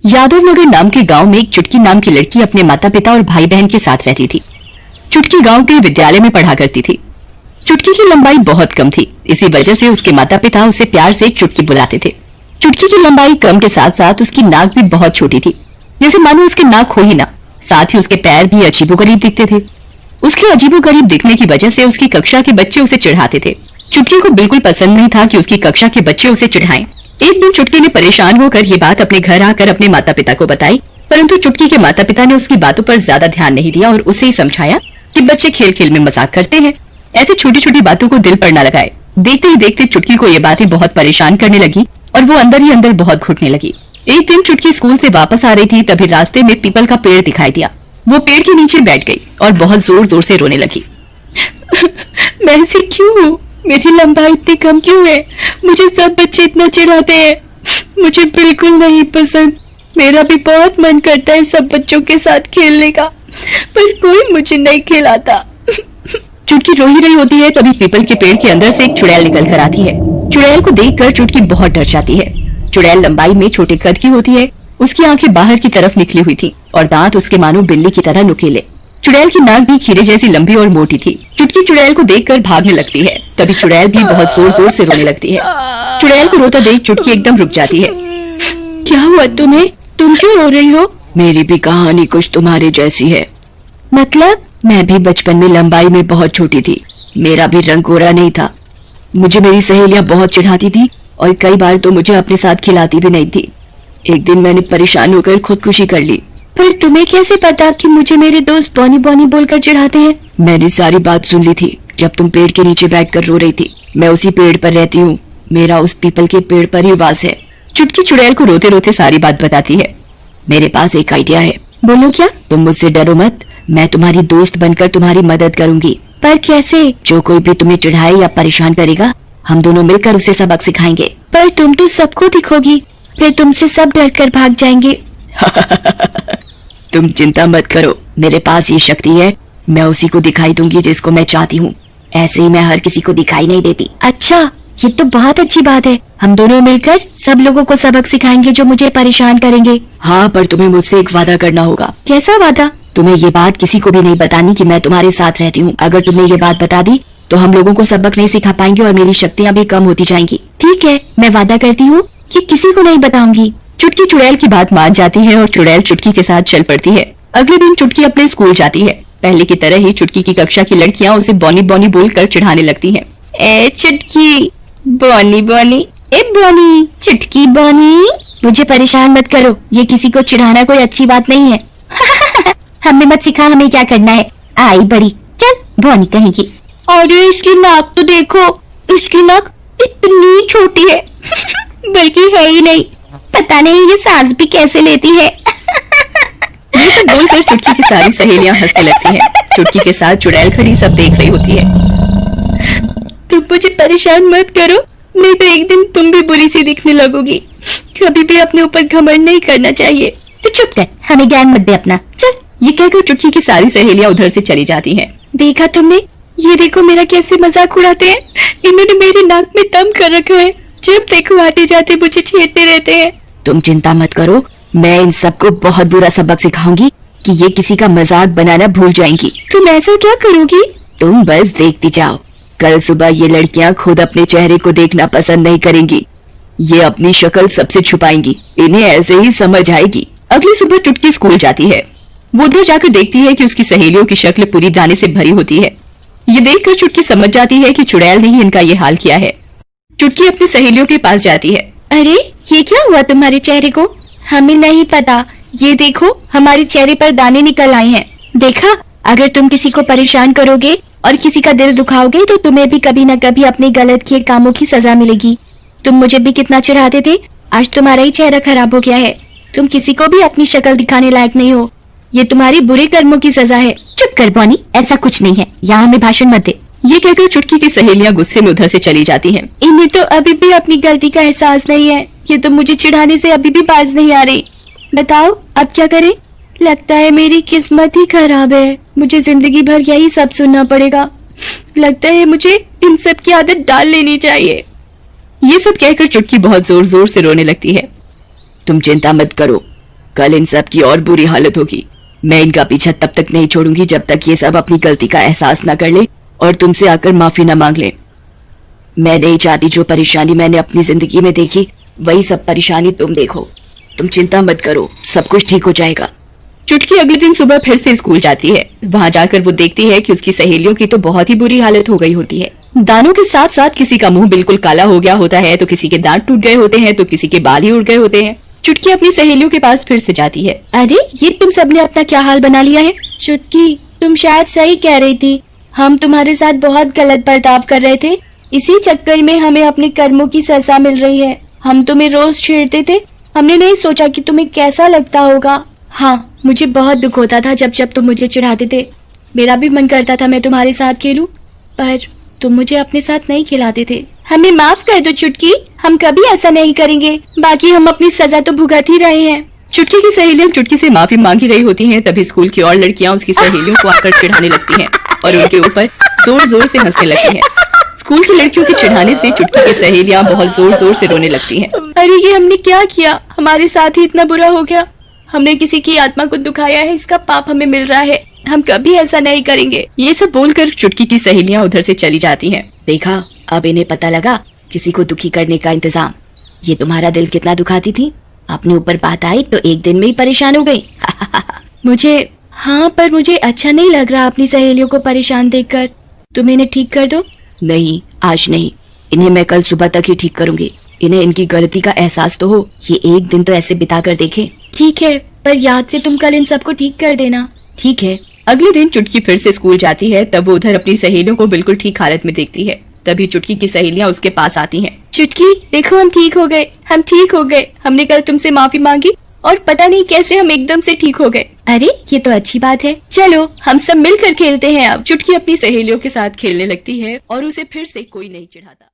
यादव नगर नाम के गांव में एक चुटकी नाम की लड़की अपने माता पिता और भाई बहन के साथ रहती थी। चुटकी गांव के विद्यालय में पढ़ा करती थी। चुटकी की लंबाई बहुत कम थी, इसी वजह से उसके माता पिता उसे प्यार से चुटकी बुलाते थे। चुटकी की लंबाई कम के साथ साथ उसकी नाक भी बहुत छोटी थी, जैसे मानो उसके नाक हो ही ना। साथ ही उसके पैर भी अजीबोगरीब दिखते थे। उसके अजीबोगरीब दिखने की वजह से उसकी कक्षा के बच्चे उसे चिढ़ाते थे। चुटकी को बिल्कुल पसंद नहीं था कि उसकी कक्षा के बच्चे उसे चिढ़ाएं। एक दिन चुटकी ने परेशान होकर ये बात अपने घर आकर अपने माता पिता को बताई, परंतु चुटकी के माता पिता ने उसकी बातों पर ज्यादा ध्यान नहीं दिया और उसे ही समझाया कि बच्चे खेल खेल में मजाक करते हैं, ऐसी छोटी छोटी बातों को दिल पर न लगाए। देखते ही देखते चुटकी को ये बातें बहुत परेशान करने लगी और वो अंदर ही अंदर बहुत घुटने लगी। एक दिन चुटकी स्कूल से वापस आ रही थी, तभी रास्ते में पीपल का पेड़ दिखाई दिया। वो पेड़ के नीचे बैठ गई और बहुत जोर जोर से रोने लगी। मैं ऐसी क्यों हूँ? मेरी लंबाई इतनी कम क्यों है? मुझे सब बच्चे इतना चिढ़ाते हैं, मुझे बिल्कुल नहीं पसंद। मेरा भी बहुत मन करता है सब बच्चों के साथ खेलने का, पर कोई मुझे नहीं खिलाता। चुटकी रो ही रही होती है, तभी पीपल के पेड़ के अंदर से एक चुड़ैल निकल कर आती है। चुड़ैल को देखकर चुटकी बहुत डर जाती है। चुड़ैल लंबाई में छोटे कद की होती है, उसकी आंखें बाहर की तरफ निकली हुई थी और दांत उसके मानो बिल्ली की तरह नुकीले। चुड़ैल की नाक भी खीरे जैसी लंबी और मोटी थी। चुटकी चुड़ैल को देखकर भागने लगती है, तभी चुड़ैल भी बहुत जोर जोर से रोने लगती है। चुड़ैल को रोता देख चुटकी एकदम रुक जाती है। क्या हुआ तुम्हें? तुम क्यों रो रही हो? मेरी भी कहानी कुछ तुम्हारे जैसी है। मतलब? मैं भी बचपन में लंबाई में बहुत छोटी थी, मेरा भी रंग गोरा नहीं था। मुझे मेरी सहेलियां बहुत चिढ़ाती थी और कई बार तो मुझे अपने साथ खिलाती भी नहीं थी। एक दिन मैंने परेशान होकर खुदकुशी कर ली। फिर तुम्हें कैसे पता कि मुझे मेरे दोस्त बॉनी बॉनी बोलकर चिढ़ाते हैं? मैंने सारी बात सुन ली थी जब तुम पेड़ के नीचे बैठकर रो रही थी। मैं उसी पेड़ पर रहती हूँ, मेरा उस पीपल के पेड़ पर ही वास है। चुटकी चुड़ैल को रोते रोते सारी बात बताती है। मेरे पास एक आइडिया है। बोलो क्या? तुम मुझसे डरो मत, मैं तुम्हारी दोस्त बनकर तुम्हारी मदद करूंगी। पर कैसे? जो कोई भी तुम्हें चिढ़ाए या परेशान करेगा, हम दोनों मिलकर उसे सबक सिखाएंगे। पर तुम तो सबको दिखोगी, फिर तुमसे सब डर कर भाग जाएंगे। तुम चिंता मत करो, मेरे पास ये शक्ति है, मैं उसी को दिखाई दूंगी जिसको मैं चाहती हूँ। ऐसे ही मैं हर किसी को दिखाई नहीं देती। अच्छा, ये तो बहुत अच्छी बात है। हम दोनों मिलकर सब लोगों को सबक सिखाएंगे जो मुझे परेशान करेंगे। हाँ, पर तुम्हें मुझसे एक वादा करना होगा। कैसा वादा? तुम्हें ये बात किसी को भी नहीं बतानी कि मैं तुम्हारे साथ रहती हूँ। अगर तुमने ये बात बता दी तो हम लोगों को सबक नहीं सिखा पाएंगे और मेरी शक्तियाँ भी कम होती जाएंगी। ठीक है, मैं वादा करती हूँ कि किसी को नहीं बताऊंगी। चुटकी चुड़ैल की बात मान जाती है और चुड़ैल चुटकी के साथ चल पड़ती है। अगले दिन चुटकी अपने स्कूल जाती है। पहले की तरह ही चुटकी की कक्षा की लड़कियां उसे बॉनी बॉनी बोलकर चिढ़ाने लगती हैं। ए चुटकी, बॉनी बॉनी, ए बॉनी, चुटकी बॉनी। मुझे परेशान मत करो, ये किसी को चिढ़ाना कोई अच्छी बात नहीं है। हमें मत सिखा हमें क्या करना है। आई बड़ी, चल बॉनी कहेगी। अरे इसकी नाक तो देखो, इसकी नाक इतनी छोटी है। बल्कि है ही नहीं, पता नहीं ये सांस भी कैसे लेती है। ये सब बोलकर चुटकी की सारी सहेलियां हंसने लगती हैं। चुटकी के साथ चुड़ैल खड़ी सब देख रही होती है। तुम मुझे परेशान मत करो, नहीं तो एक दिन तुम भी बुरी सी दिखने लगोगी। कभी भी अपने ऊपर घमंड नहीं करना चाहिए। तो चुप कर, हमें ज्ञान मत दे अपना, चल। ये कहकर चुटकी की सारी सहेलियां उधर से चली जाती हैं। देखा तुमने, ये देखो मेरा कैसे मजाक उड़ाते हैं। इन्होंने मेरी नाक में दम कर रखा है, जब देखो आते जाते मुझे छेड़ते रहते हैं। तुम चिंता मत करो, मैं इन सबको बहुत बुरा सबक सिखाऊंगी कि ये किसी का मजाक बनाना भूल जाएंगी। तुम ऐसा क्या करोगी? तुम बस देखती जाओ, कल सुबह ये लड़कियां खुद अपने चेहरे को देखना पसंद नहीं करेंगी। ये अपनी शक्ल सबसे छुपाएंगी, इन्हें ऐसे ही समझ आएगी। अगली सुबह चुटकी स्कूल जाती है। वो उधर जाकर देखती है कि उसकी सहेलियों की शक्ल पूरी दाने से भरी होती है। ये देखकर चुटकी समझ जाती है कि चुड़ैल ने ही इनका ये हाल किया है। चुटकी अपनी सहेलियों के पास जाती है। अरे ये क्या हुआ तुम्हारे चेहरे को? हमें नहीं पता, ये देखो हमारे चेहरे पर दाने निकल आए हैं। देखा, अगर तुम किसी को परेशान करोगे और किसी का दिल दुखाओगे तो तुम्हें भी कभी न कभी अपने गलत किए कामों की सजा मिलेगी। तुम मुझे भी कितना चिढ़ाते थे, आज तुम्हारा ही चेहरा खराब हो गया है। तुम किसी को भी अपनी शक्ल दिखाने लायक नहीं हो, ये तुम्हारी बुरे कर्मों की सजा है। चुप कर बॉनी, ऐसा कुछ नहीं है, यहाँ हमें भाषण मत दे। ये कहकर चुटकी की सहेलियां गुस्से में उधर से चली जाती हैं। इन्हें तो अभी भी अपनी गलती का एहसास नहीं है, ये तो मुझे चिढ़ाने से अभी भी बाज नहीं आ रही। बताओ अब क्या करें? लगता है मेरी किस्मत ही खराब है, मुझे जिंदगी भर यही सब सुनना पड़ेगा। लगता है मुझे इन सब की आदत डाल लेनी चाहिए। ये सब कहकर चुटकी बहुत जोर जोर से रोने लगती है। तुम चिंता मत करो, कल इन सब की और बुरी हालत होगी। मैं इनका पीछा तब तक नहीं छोड़ूंगी जब तक ये सब अपनी गलती का एहसास न कर ले और तुमसे आकर माफी न मांग ले। मैं नहीं चाहती जो परेशानी मैंने अपनी जिंदगी में देखी वही सब परेशानी तुम देखो। तुम चिंता मत करो, सब कुछ ठीक हो जाएगा। चुटकी अगले दिन सुबह फिर से स्कूल जाती है। वहाँ जाकर वो देखती है कि उसकी सहेलियों की तो बहुत ही बुरी हालत हो गई होती है। दानों के साथ साथ किसी का मुंह बिल्कुल काला हो गया होता है, तो किसी के दांत टूट गए होते हैं, तो किसी के बाल ही उड़ गए होते हैं। चुटकी अपनी सहेलियों के पास फिर से जाती है। अरे ये तुम सबने अपना क्या हाल बना लिया है? चुटकी, तुम शायद सही कह रही थी। हम तुम्हारे साथ बहुत गलत बर्ताव कर रहे थे, इसी चक्कर में हमें अपने कर्मों की सजा मिल रही है। हम तुम्हें रोज छेड़ते थे, हमने नहीं सोचा कि तुम्हें कैसा लगता होगा। हाँ, मुझे बहुत दुख होता था जब जब तुम मुझे चिढ़ाते थे। मेरा भी मन करता था मैं तुम्हारे साथ खेलूं, पर तुम मुझे अपने साथ नहीं खिलाते थे। हमें माफ कर दो चुटकी, हम कभी ऐसा नहीं करेंगे। बाकी हम अपनी सजा तो भुगत ही रहे हैं। चुटकी की सहेलियां चुटकी से माफी मांगी रही होती हैं, तभी स्कूल की और लड़कियां उसकी सहेलियों को आकर चिढ़ाने लगती हैं और उनके ऊपर जोर जोर से हंसने लगती हैं। स्कूल की लड़कियों के चिढ़ाने से चुटकी की सहेलियां बहुत जोर जोर से रोने लगती हैं। अरे ये हमने क्या किया? हमारे साथ ही इतना बुरा हो गया। हमने किसी की आत्मा को दुखाया है, इसका पाप हमें मिल रहा है। हम कभी ऐसा नहीं करेंगे। ये सब बोलकर चुटकी की सहेलियां उधर से चली जाती हैं। देखा, अब इन्हें पता लगा किसी को दुखी करने का इंतजाम। ये तुम्हारा दिल कितना दुखाती थी, अपने ऊपर बात आई तो एक दिन में ही परेशान हो गई। पर मुझे अच्छा नहीं लग रहा अपनी सहेलियों को परेशान देखकर। तुम इन्हें ठीक कर दो। नहीं, आज नहीं, इन्हें मैं कल सुबह तक ही ठीक करूंगी। इन्हें इनकी गलती का एहसास तो हो, ये एक दिन तो ऐसे बिता कर देखे। ठीक है, पर याद से तुम कल इन सबको ठीक कर देना। ठीक है। अगले दिन चुटकी फिर से स्कूल जाती है, तब वो उधर अपनी सहेलियों को बिल्कुल ठीक हालत में देखती है। तभी चुटकी की सहेलियां उसके पास आती हैं। चुटकी, देखो हम ठीक हो गए, हम ठीक हो गए। हमने कल तुमसे माफी मांगी और पता नहीं कैसे हम एकदम से ठीक हो गए। अरे ये तो अच्छी बात है, चलो हम सब मिलकर खेलते हैं अब। चुटकी अपनी सहेलियों के साथ खेलने लगती है और उसे फिर से कोई नहीं चिढ़ाता।